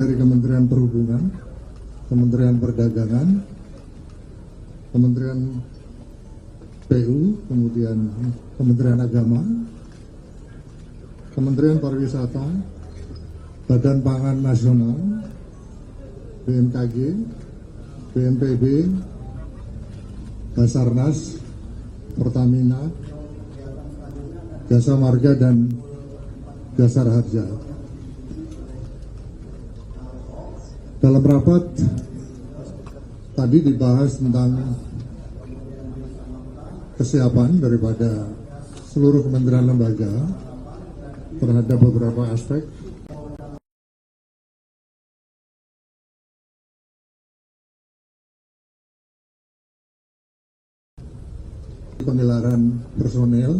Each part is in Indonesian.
dari Kementerian Perhubungan, Kementerian Perdagangan, Kementerian PU, kemudian Kementerian Agama, Kementerian Pariwisata, Badan Pangan Nasional, BMKG, BNPB, Basarnas, Pertamina, Jasa Marga, dan Jasara Harja. Dalam rapat tadi dibahas tentang kesiapan daripada seluruh kementerian lembaga terhadap beberapa aspek. Penggelaran personel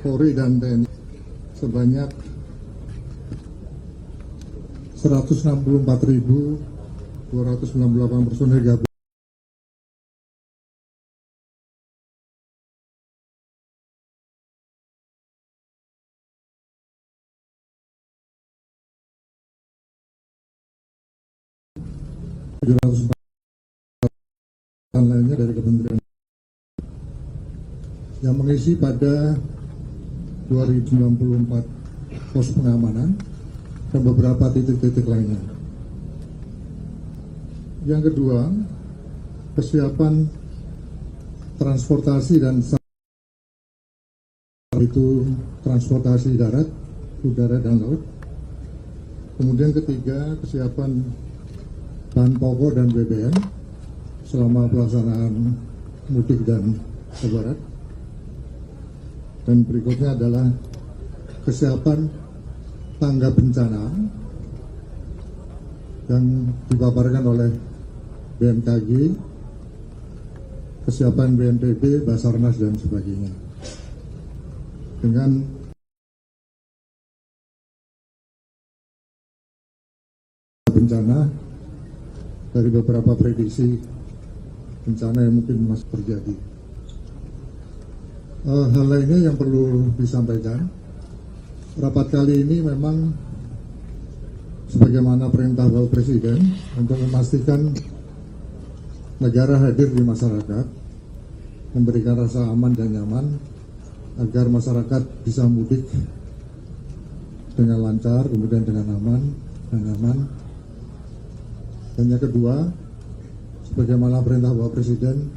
Polri dan TNI sebanyak 164.298 personel gabungan. Lainnya dari kementerian yang mengisi pada 2094 pos pengamanan dan beberapa titik-titik lainnya. Yang kedua, kesiapan transportasi dan itu transportasi darat, udara, dan laut. Kemudian ketiga, kesiapan bahan pokok dan BBM selama pelaksanaan mudik dan lebaran. Dan berikutnya adalah kesiapan tangga bencana yang dipaparkan oleh BMKG, kesiapan BNPB, Basarnas, dan sebagainya. Dengan bencana dari beberapa prediksi bencana yang mungkin masih terjadi. Hal lainnya yang perlu disampaikan, rapat kali ini memang sebagaimana perintah Bapak Presiden untuk memastikan negara hadir di masyarakat, memberikan rasa aman dan nyaman agar masyarakat bisa mudik dengan lancar, kemudian dengan aman dan nyaman. Dan yang kedua, sebagaimana perintah Bapak Presiden,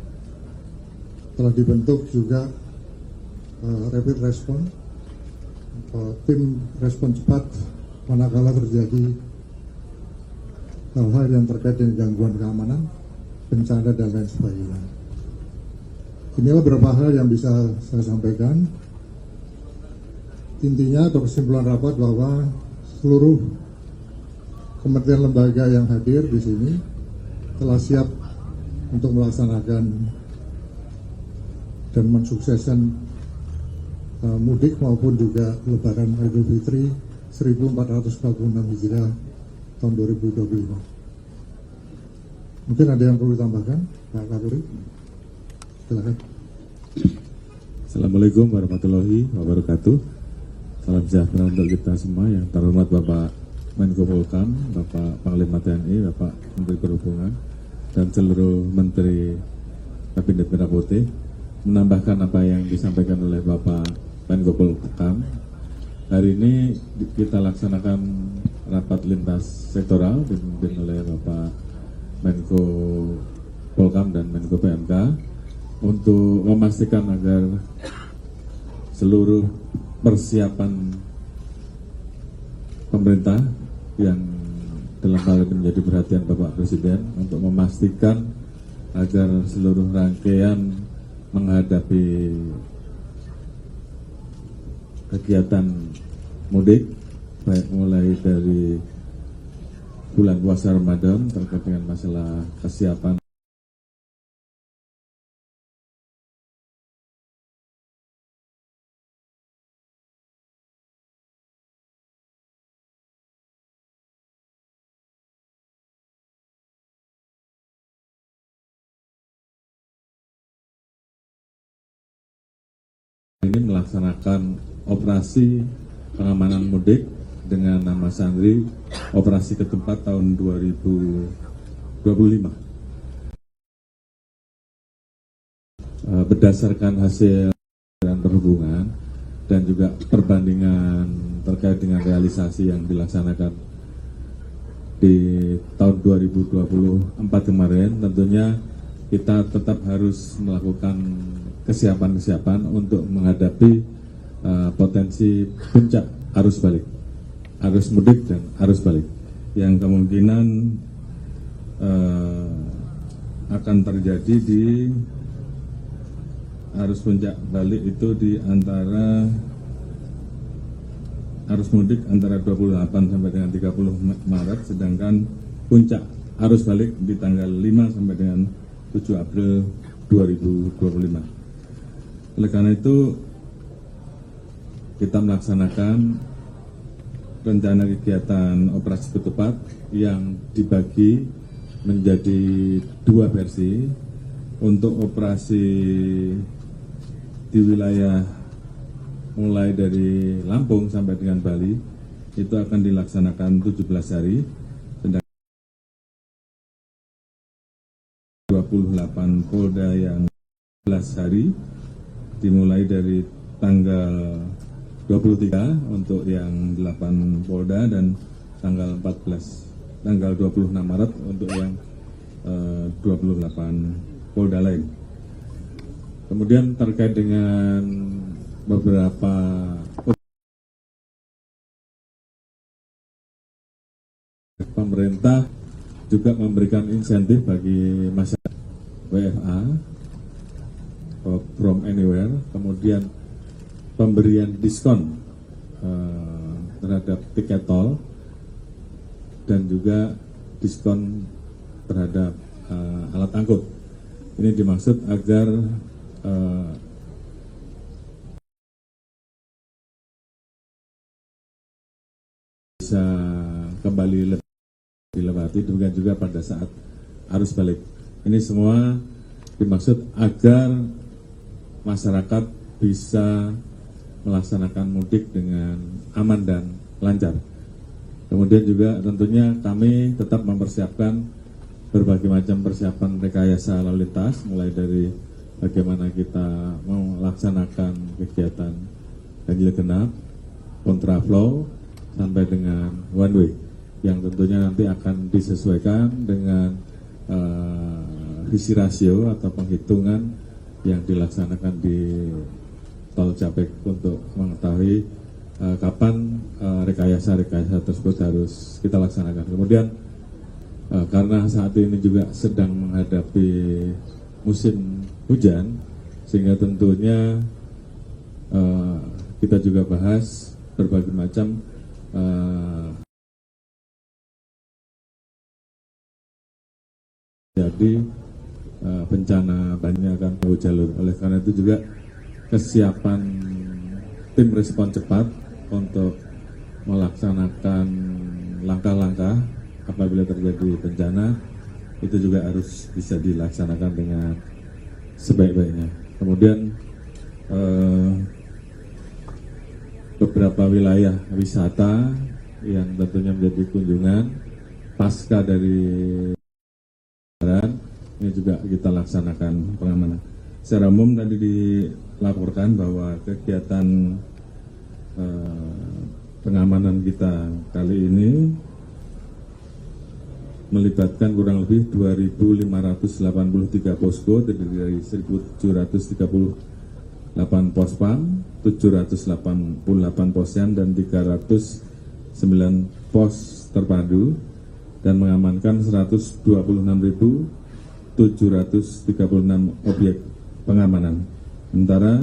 telah dibentuk juga rapid response, tim respon cepat manakala terjadi hal-hal yang terkait dengan gangguan keamanan, bencana, dan lain sebagainya. Inilah beberapa hal yang bisa saya sampaikan. Intinya atau kesimpulan rapat bahwa seluruh kementerian lembaga yang hadir di sini telah siap untuk melaksanakan dan mensukseskan mudik maupun juga Lebaran Idul Fitri 1446 Hijriah tahun 2025. Mungkin ada yang perlu ditambahkan, Pak Kapolri? Silakan. Assalamualaikum warahmatullahi wabarakatuh. Salam sejahtera untuk kita semua. Yang terhormat Bapak Menko Polhukam, Bapak Panglima TNI, Bapak Menteri Perhubungan, dan seluruh Menteri Kabinet Merah Putih. Menambahkan apa yang disampaikan oleh Bapak Menko Polhukam, hari ini kita laksanakan rapat lintas sektoral dipimpin oleh Bapak Menko Polhukam dan Menko PMK untuk memastikan agar seluruh persiapan pemerintah yang dalam hal ini menjadi perhatian Bapak Presiden untuk memastikan agar seluruh rangkaian menghadapi kegiatan mudik, baik mulai dari bulan puasa Ramadan terkait dengan masalah kesiapan ini melaksanakan operasi pengamanan mudik dengan nama Sandri operasi ketupat tahun 2025. Berdasarkan hasil perhubungan dan juga perbandingan terkait dengan realisasi yang dilaksanakan di tahun 2024 kemarin, tentunya kita tetap harus melakukan kesiapan-kesiapan untuk menghadapi potensi puncak arus balik, arus mudik dan arus balik yang kemungkinan akan terjadi di arus puncak balik itu di antara arus mudik antara 28 sampai dengan 30 Maret, sedangkan puncak arus balik di tanggal 5 sampai dengan 7 April 2025. Oleh karena itu, kita melaksanakan rencana kegiatan operasi ketupat yang dibagi menjadi dua versi. Untuk operasi di wilayah mulai dari Lampung sampai dengan Bali itu akan dilaksanakan 17 hari, sedangkan 28 Polda yang 11 hari, dimulai dari tanggal 23 untuk yang 8 Polda dan tanggal 26 Maret untuk yang 28 Polda lain. Kemudian terkait dengan beberapa pemerintah juga memberikan insentif bagi masyarakat WFA from anywhere, kemudian pemberian diskon terhadap tiket tol dan juga diskon terhadap alat angkut. Ini dimaksud agar bisa kembali lebih dilewati, demikian juga pada saat arus balik. Ini semua dimaksud agar masyarakat bisa melaksanakan mudik dengan aman dan lancar. Kemudian juga tentunya kami tetap mempersiapkan berbagai macam persiapan rekayasa lalu lintas, mulai dari bagaimana kita melaksanakan kegiatan ganjil genap, kontraflow, sampai dengan one way, yang tentunya nanti akan disesuaikan dengan visi rasio atau penghitungan yang dilaksanakan di tol Japek untuk mengetahui kapan rekayasa tersebut harus kita laksanakan. Kemudian karena saat ini juga sedang menghadapi musim hujan, sehingga tentunya kita juga bahas berbagai macam jadi bencana banjir akan tahu jalur. Oleh karena itu juga kesiapan tim respon cepat untuk melaksanakan langkah-langkah apabila terjadi bencana itu juga harus bisa dilaksanakan dengan sebaik-baiknya. Kemudian beberapa wilayah wisata yang tentunya menjadi kunjungan pasca dari Lebaran ini juga kita laksanakan pengamanan. Secara umum tadi dilaporkan bahwa kegiatan pengamanan kita kali ini melibatkan kurang lebih 2.583 posko, terdiri dari 1.738 pospam, 788 posyan dan 309 pos terpadu, dan mengamankan 126.736 objek pengamanan. Sementara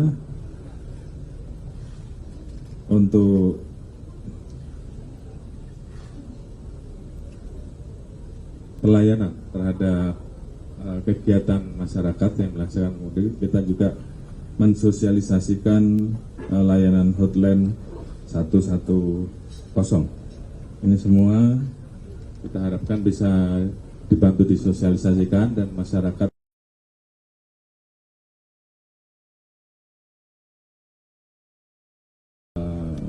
untuk pelayanan terhadap kegiatan masyarakat yang melaksanakan mudik, kita juga mensosialisasikan layanan hotline 110. Ini semua kita harapkan bisa dibantu disosialisasikan dan masyarakat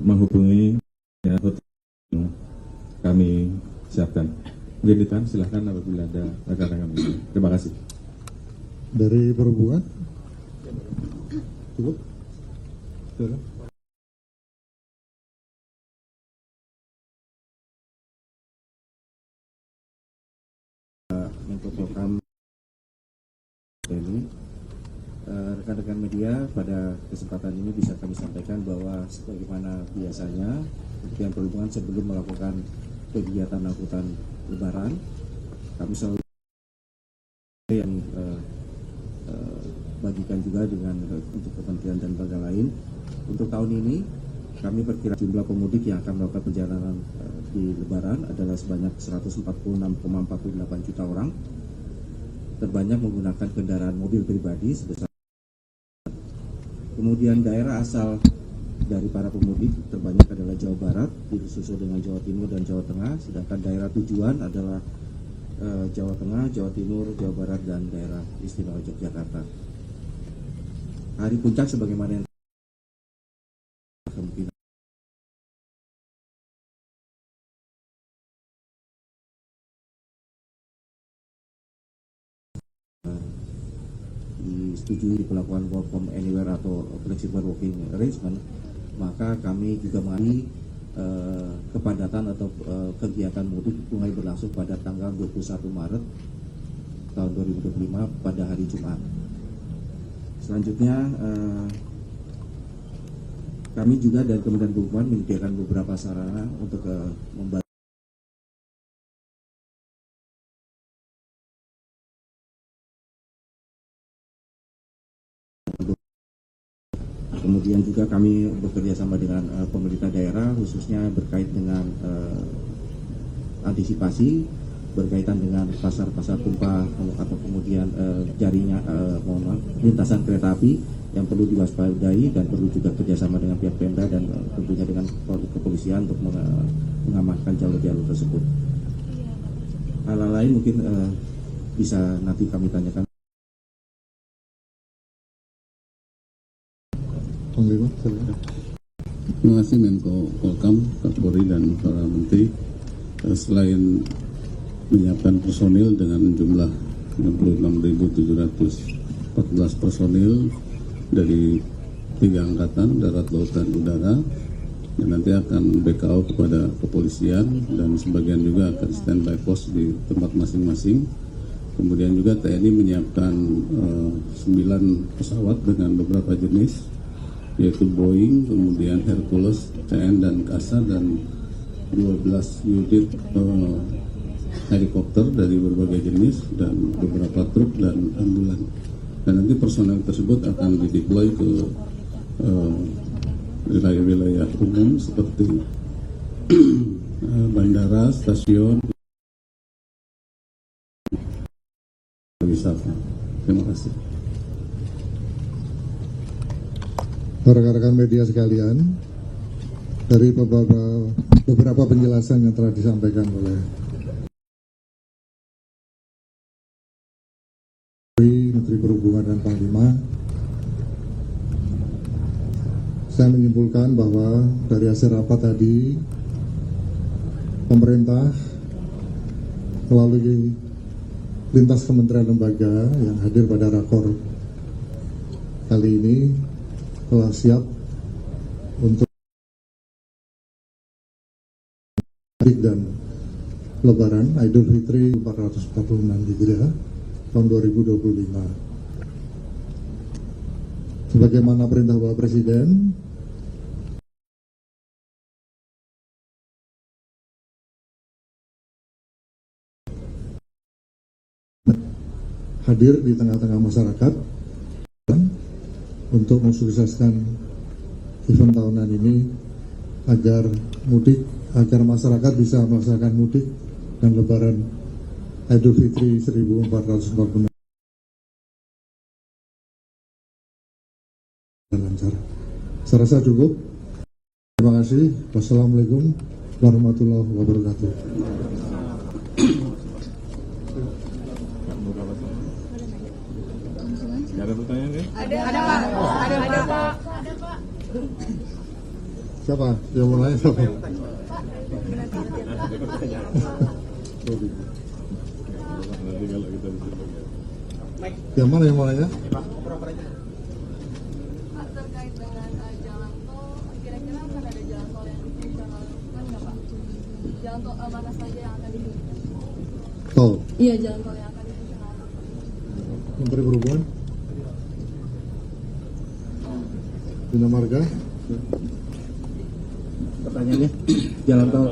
menghubungi hotline siapkan. Mungkin ditahan, silahkan apabila ada rekan-rekan media. Terima kasih. Dari perhubungan cukup. Silakan. Menko Polhukam ini, rekan-rekan media, pada kesempatan ini bisa kami sampaikan bahwa sebagaimana biasanya Kementerian Perhubungan sebelum melakukan kegiatan angkutan Lebaran, kami selalu yang bagikan juga dengan untuk kementerian dan lembaga lain. Untuk tahun ini kami perkirakan jumlah pemudik yang akan melakukan perjalanan di Lebaran adalah sebanyak 146,48 juta orang. Terbanyak menggunakan kendaraan mobil pribadi sebesar. Kemudian daerah asal dari para pemudik terbanyak adalah Jawa Barat, disusul dengan Jawa Timur dan Jawa Tengah, sedangkan daerah tujuan adalah Jawa Tengah, Jawa Timur, Jawa Barat, dan daerah istimewa Yogyakarta. Hari puncak sebagaimana yang kemungkinan disetujui dilakukan work from anywhere atau flexible working arrangement, maka kami juga mengalami kepadatan atau kegiatan mudik mulai berlangsung pada tanggal 21 Maret tahun 2025 pada hari Jumat. Selanjutnya kami juga dari Kementerian Perhubungan menyediakan beberapa sarana untuk membantu. Kemudian juga kami bekerja sama dengan pemerintah daerah, khususnya berkait dengan antisipasi berkaitan dengan pasar-pasar tumpah atau kemudian jaringnya lintasan kereta api yang perlu diwaspadai dan perlu juga kerjasama dengan pihak Pemda dan tentunya dengan kepolisian untuk mengamankan jalur-jalur tersebut. Hal-hal lain mungkin bisa nanti kami tanyakan. Terima kasih Menko Polhukam, Kapolri, dan para menteri. Selain menyiapkan personil dengan jumlah 66.714 personil dari 3 angkatan, darat, laut, dan udara, yang nanti akan BKO kepada kepolisian dan sebagian juga akan standby pos di tempat masing-masing. Kemudian juga TNI menyiapkan 9 pesawat dengan beberapa jenis, yaitu Boeing, kemudian Hercules, CN dan KASA, dan 12 unit helikopter dari berbagai jenis dan beberapa truk dan ambulan. Dan nanti personel tersebut akan dideploy ke wilayah-wilayah umum seperti bandara, stasiun, wisata. Terima kasih. Rekan-rekan media sekalian, dari beberapa penjelasan yang telah disampaikan oleh Menteri Perhubungan dan Panglima, saya menyimpulkan bahwa dari hasil rapat tadi, pemerintah melalui lintas kementerian lembaga yang hadir pada rakor kali ini telah siap untuk dan Lebaran Idul Fitri 1446 Hijriah tahun 2025. Sebagaimana perintah Bapak Presiden, hadir di tengah-tengah masyarakat untuk mensukseskan event tahunan ini agar masyarakat bisa melaksanakan mudik dan Lebaran Idul Fitri 1446 lancar. Saya rasa cukup. Terima kasih. Wassalamualaikum warahmatullahi wabarakatuh. Ada pertanyaan ya? Ada Pak. Ada Pak. Siapa? Yang mau nanya siapa? Yang mana yang mau nanya? Pak, terkait dengan jalan tol, kira-kira akan ada jalan tol yang difungsional kan nggak Pak? Jalan tol mana saja yang akan difungsional? Tol. Iya, jalan tol yang akan difungsional. Menteri Perhubungan. Bina Marga. Pertanyaannya, jalan tol.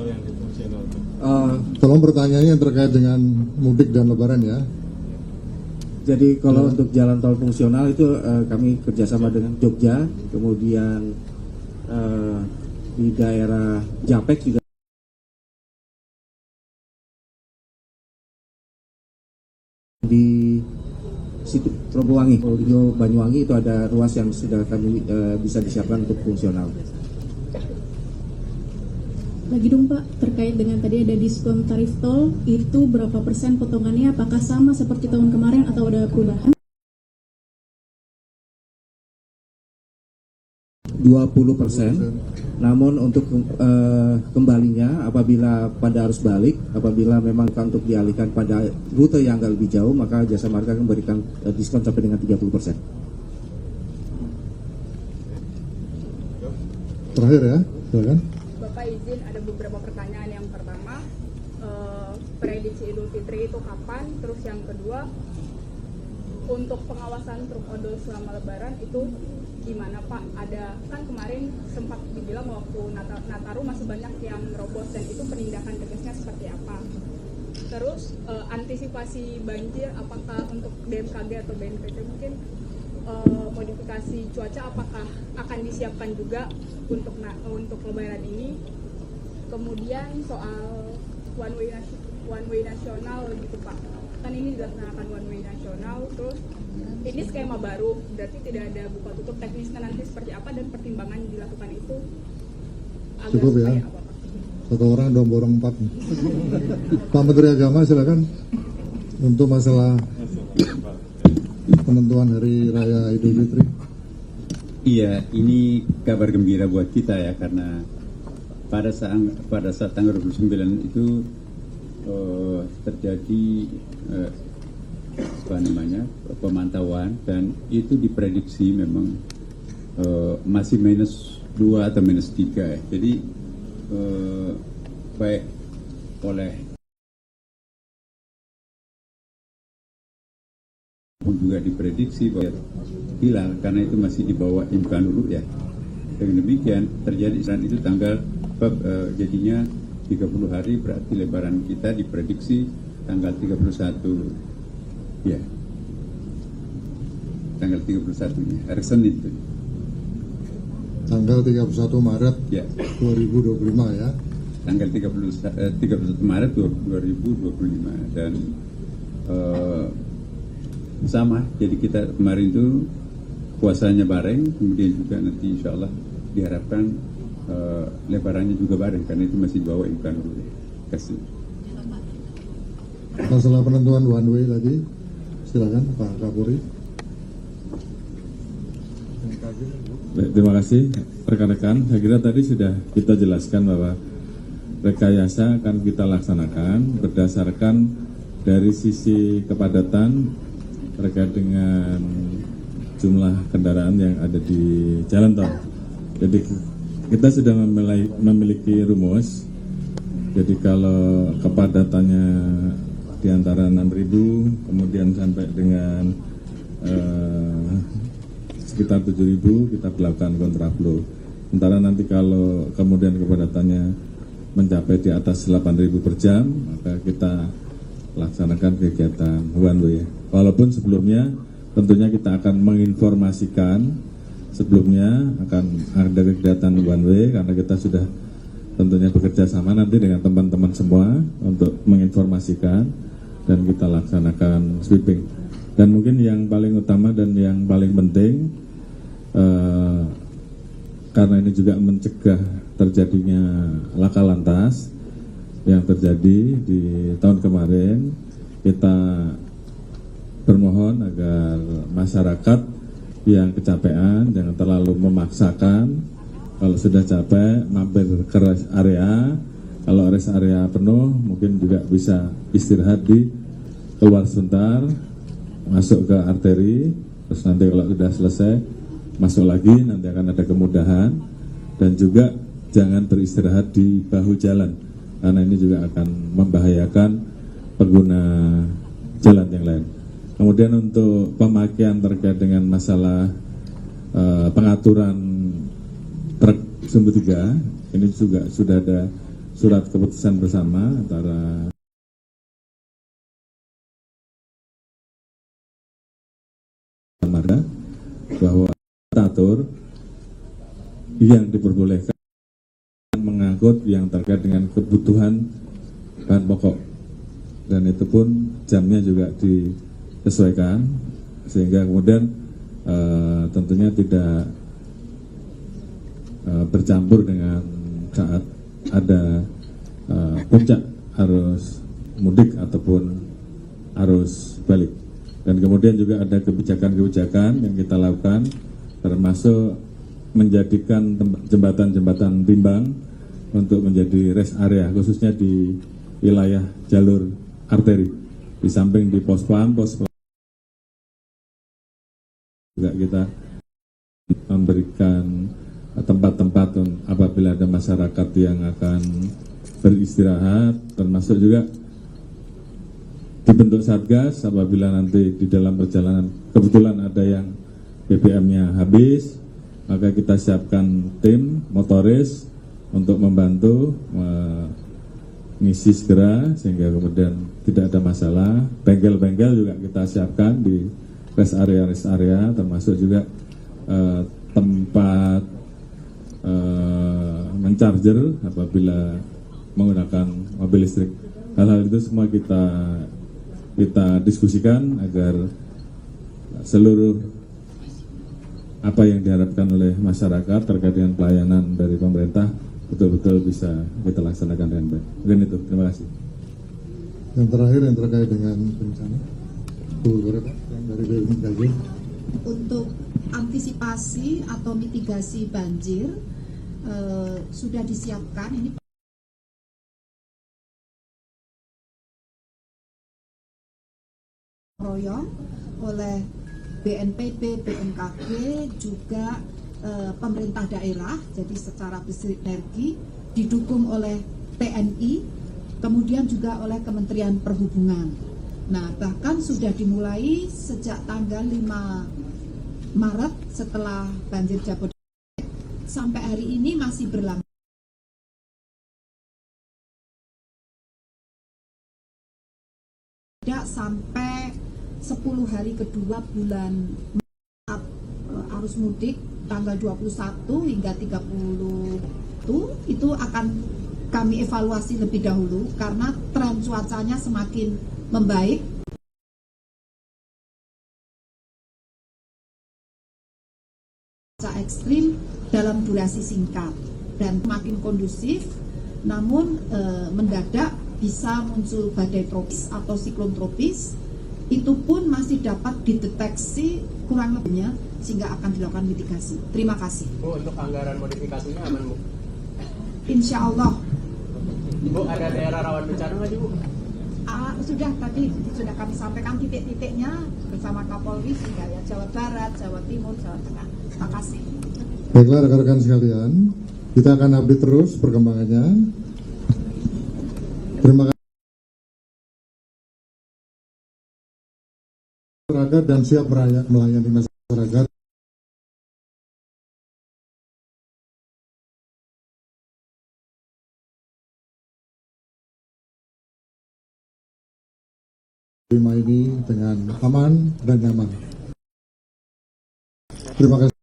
Tolong pertanyaannya yang terkait dengan mudik dan lebaran ya. Jadi kalau untuk jalan tol fungsional itu kami kerjasama dengan Jogja, kemudian di daerah Japek juga di situ Robowangi, Banyuwangi itu ada ruas yang sudah kami bisa disiapkan untuk fungsional. Lagi dong Pak, terkait dengan tadi ada diskon tarif tol, itu berapa persen potongannya? Apakah sama seperti tahun kemarin atau ada perubahan? 20%. Namun untuk kembalinya apabila pada arus balik, apabila memang untuk dialihkan pada rute yang agak lebih jauh, maka Jasa Marga akan memberikan diskon sampai dengan 30%. Terakhir ya, silakan. Bapak izin ada beberapa pertanyaan. Yang pertama, prediksi Idul Fitri itu kapan? Terus yang kedua, untuk pengawasan truk odol selama Lebaran itu gimana Pak? Ada kan kemarin sempat dibilang waktu Nataru masih banyak yang robos, dan itu penindakan tegasnya seperti apa? Terus antisipasi banjir, apakah untuk BMKG atau BNPT mungkin modifikasi cuaca apakah akan disiapkan juga untuk Lebaran ini? Kemudian soal one way nasional gitu Pak, kan ini dilaksanakan one way nasional, terus ini skema baru, berarti tidak ada buka tutup, teknisnya nanti seperti apa dan pertimbangan dilakukan itu agar Cukup ya, supaya apa Pak? satu orang dong borong 4. Pak Menteri Agama silakan untuk masalah penentuan hari raya Idul Fitri. Iya, ini kabar gembira buat kita ya, karena pada saat tanggal 29 itu terjadi pemantauan, dan itu diprediksi memang masih -2 atau -3 ya. Jadi baik oleh pun juga diprediksi bahwa hilal, karena itu masih di bawah imkan dulu ya. Dengan demikian terjadi saat itu tanggal jadinya 30 hari, berarti lebaran kita diprediksi tanggal 31 ya, tanggal 31-nya hari Senin itu. Tanggal 31 Maret Ya, 2025 ya. tanggal 31 Maret 2025, dan sama, jadi kita kemarin itu puasanya bareng, kemudian juga nanti insya Allah diharapkan lebarannya juga bareng, karena itu masih dibawa imkan dulu. Kasih. Masalah penentuan one way tadi, silakan Pak Kapolri. Baik, terima kasih rekan-rekan. Saya kira tadi sudah kita jelaskan bahwa rekayasa akan kita laksanakan berdasarkan dari sisi kepadatan terkait dengan jumlah kendaraan yang ada di jalan tol. Jadi kita sudah memiliki rumus. Jadi kalau kepadatannya di antara 6.000 kemudian sampai dengan sekitar 7.000 kita lakukan kontraflow. Sementara nanti kalau kemudian kepadatannya mencapai di atas 8.000 per jam, maka kita laksanakan kegiatan one way. Walaupun sebelumnya tentunya kita akan menginformasikan sebelumnya akan ada kegiatan one way, karena kita sudah tentunya bekerja sama nanti dengan teman-teman semua untuk menginformasikan dan kita laksanakan sweeping. Dan mungkin yang paling utama dan yang paling penting, karena ini juga mencegah terjadinya laka lantas yang terjadi di tahun kemarin, kita bermohon agar masyarakat yang kecapean jangan terlalu memaksakan. Kalau sudah capek mampir ke rest area, Kalau rest area penuh, mungkin juga bisa istirahat di keluar sebentar, masuk ke arteri, terus nanti kalau sudah selesai masuk lagi, nanti akan ada kemudahan. Dan juga jangan beristirahat di bahu jalan, karena ini juga akan membahayakan pengguna jalan yang lain. Kemudian untuk pemakaian terkait dengan masalah pengaturan truk sumbu 3, ini juga sudah ada surat keputusan bersama antara marga bahwa atur yang diperbolehkan mengangkut yang terkait dengan kebutuhan bahan pokok, dan itu pun jamnya juga disesuaikan sehingga kemudian tentunya tidak bercampur dengan saat ada puncak arus mudik ataupun arus balik. Dan kemudian juga ada kebijakan-kebijakan yang kita lakukan, termasuk menjadikan jembatan-jembatan timbang untuk menjadi rest area, khususnya di wilayah jalur arteri. Di samping di pos-pam juga kita memberikan tempat-tempat apabila ada masyarakat yang akan beristirahat, termasuk juga dibentuk satgas apabila nanti di dalam perjalanan kebetulan ada yang BBM-nya habis, maka kita siapkan tim motoris untuk membantu mengisi segera sehingga kemudian tidak ada masalah. Bengkel-bengkel juga kita siapkan di rest area termasuk juga tempat mencharger apabila menggunakan mobil listrik. Hal-hal itu semua kita diskusikan agar seluruh apa yang diharapkan oleh masyarakat terkait dengan pelayanan dari pemerintah betul-betul bisa kita laksanakan dengan baik. Mungkin itu, terima kasih. Yang terakhir yang terkait dengan bencana, Bu Guru, yang dari BMKG. Untuk antisipasi atau mitigasi banjir sudah disiapkan ini royong oleh BNPB, BMKG, juga pemerintah daerah, jadi secara bersinergi didukung oleh TNI, kemudian juga oleh Kementerian Perhubungan. Nah, bahkan sudah dimulai sejak tanggal 5 Maret setelah banjir Jabodetabek sampai hari ini masih berlangsung. Sampai 10 hari kedua bulan Maret, arus mudik tanggal 21 hingga 30 itu akan kami evaluasi lebih dahulu karena tren cuacanya semakin membaik. Cuaca ekstrim dalam durasi singkat dan semakin kondusif, namun mendadak bisa muncul badai tropis atau siklon tropis. Itu pun masih dapat dideteksi kurang lebihnya sehingga akan dilakukan mitigasi. Terima kasih. Bu, untuk anggaran modifikasinya aman, Bu? Insya Allah. Bu, ada daerah rawan bencana nggak sih, Bu? Sudah tadi sudah kami sampaikan titik-titiknya bersama Kapolri, ya, Jawa Barat, Jawa Timur, Jawa Tengah. Terima kasih. Baiklah rekan-rekan sekalian, kita akan update terus perkembangannya. Terima kasih. Masyarakat dan siap melayani masyarakat. Terima ini dengan aman dan nyaman. Terima kasih.